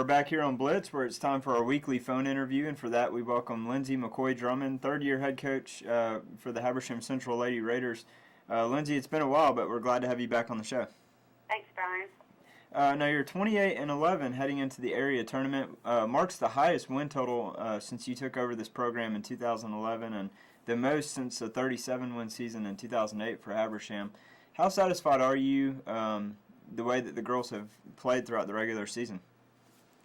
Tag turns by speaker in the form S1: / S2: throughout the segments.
S1: back here on Blitz, where it's time for our weekly phone interview, and for that we welcome Lindsay McCoy-Drummond, third-year head coach for the Habersham Central Lady Raiders. Lindsay, it's been a while, but we're glad to have you back on the show.
S2: Thanks, Brian.
S1: Now you're 28-11 heading into the area tournament. Marks the highest win total since you took over this program in 2011, and the most since the 37-win season in 2008 for Habersham. How satisfied are you the way that the girls have played throughout the regular season?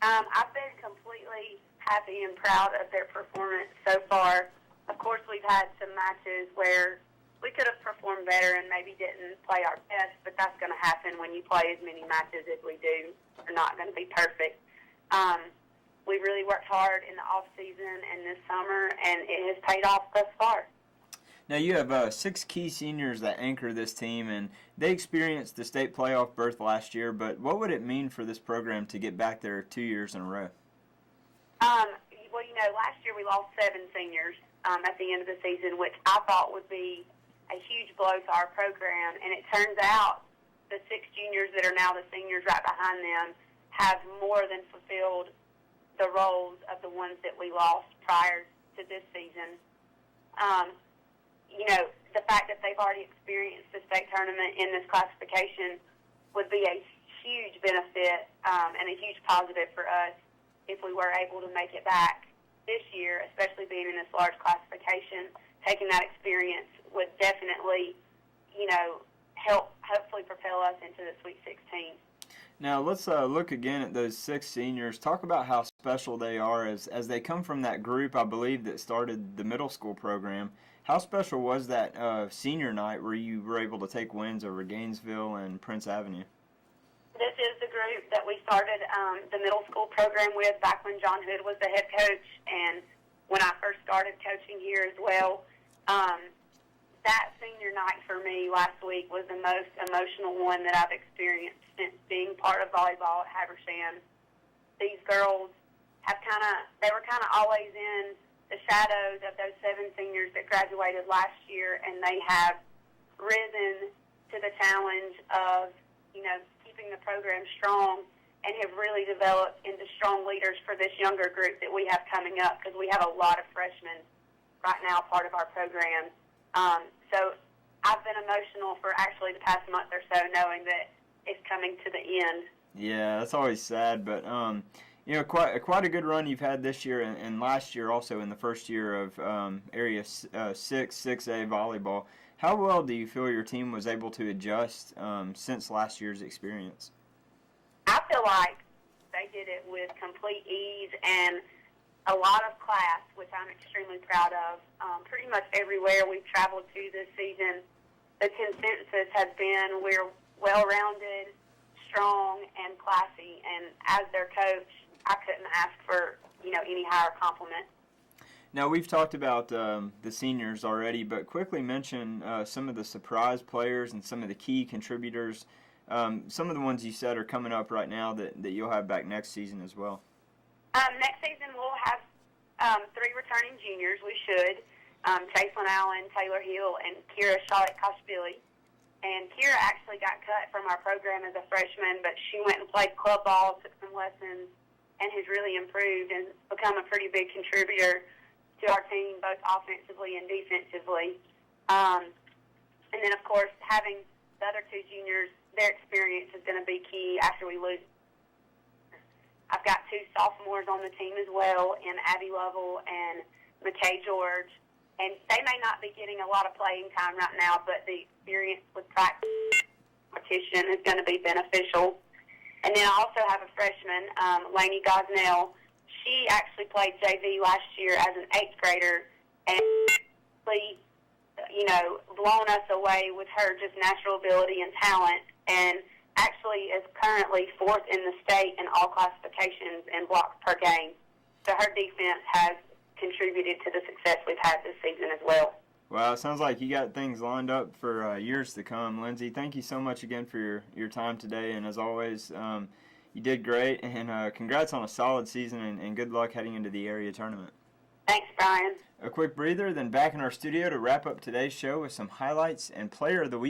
S2: I've been completely happy and proud of their performance so far. Of course, we've had some matches where we could have performed better and maybe didn't play our best, but that's going to happen when you play as many matches as we do. They're not going to be perfect. We really worked hard in the off-season and this summer, and it has paid off thus far.
S1: Now you have 6 key seniors that anchor this team, and they experienced the state playoff berth last year, but what would it mean for this program to get back there 2 years in a row?
S2: Well, last year we lost 7 seniors at the end of the season, which I thought would be a huge blow to our program, and it turns out the 6 juniors that are now the seniors right behind them have more than fulfilled the roles of the ones that we lost prior to this season. The fact that they've already experienced the state tournament in this classification would be a huge benefit and a huge positive for us if we were able to make it back this year, especially being in this large classification. Taking that experience would definitely, help hopefully propel us into the Sweet 16.
S1: Now let's look again at those 6 seniors. Talk about how special they are as they come from that group, I believe, that started the middle school program. How special was that senior night where you were able to take wins over Gainesville and Prince Avenue?
S2: This is the group that we started the middle school program with back when John Hood was the head coach, and when I first started coaching here as well. That senior night for me last week was the most emotional one that I've experienced since being part of volleyball at Habersham. These girls they were always in the shadows of those 7 seniors that graduated last year, and they have risen to the challenge of, keeping the program strong and have really developed into strong leaders for this younger group that we have coming up, because we have a lot of freshmen right now part of our program. So I've been emotional for actually the past month or so, knowing that it's coming to the end.
S1: Yeah, that's always sad, but quite a good run you've had this year and last year also in the first year of Area 6A volleyball. How well do you feel your team was able to adjust since last year's experience?
S2: I feel like they did it with complete ease and a lot of class, which I'm extremely proud of. Pretty much everywhere we've traveled to this season, the consensus has been we're well-rounded, strong, and classy. And as their coach, I couldn't ask for any higher compliment.
S1: Now, we've talked about the seniors already, but quickly mention some of the surprise players and some of the key contributors. Some of the ones you said are coming up right now that you'll have back next season as well.
S2: Next season we'll have 3 returning juniors. We should. Chaselyn Allen, Taylor Hill, and Kira Shalik-Koshvili. And Kira actually got cut from our program as a freshman, but she went and played club ball, took some lessons, and has really improved and become a pretty big contributor to our team, both offensively and defensively. And then, of course, having the other 2 juniors, their experience is going to be key after we lose. I've got 2 sophomores on the team as well, in Abby Lovell and McKay George. And they may not be getting a lot of playing time right now, but the experience with practice competition is going to be beneficial. And then I also have a freshman, Lainey Gosnell. She actually played JV last year as an 8th grader and really, blown us away with her just natural ability and talent, and actually is currently 4th in the state in all classifications in blocks per game. So her defense has contributed to the success we've had this season as well.
S1: Well, it sounds like you got things lined up for years to come. Lindsay, thank you so much again for your time today, and as always, you did great, and congrats on a solid season, and good luck heading into the area tournament.
S2: Thanks, Brian.
S1: A quick breather, then back in our studio to wrap up today's show with some highlights and Player of the Week.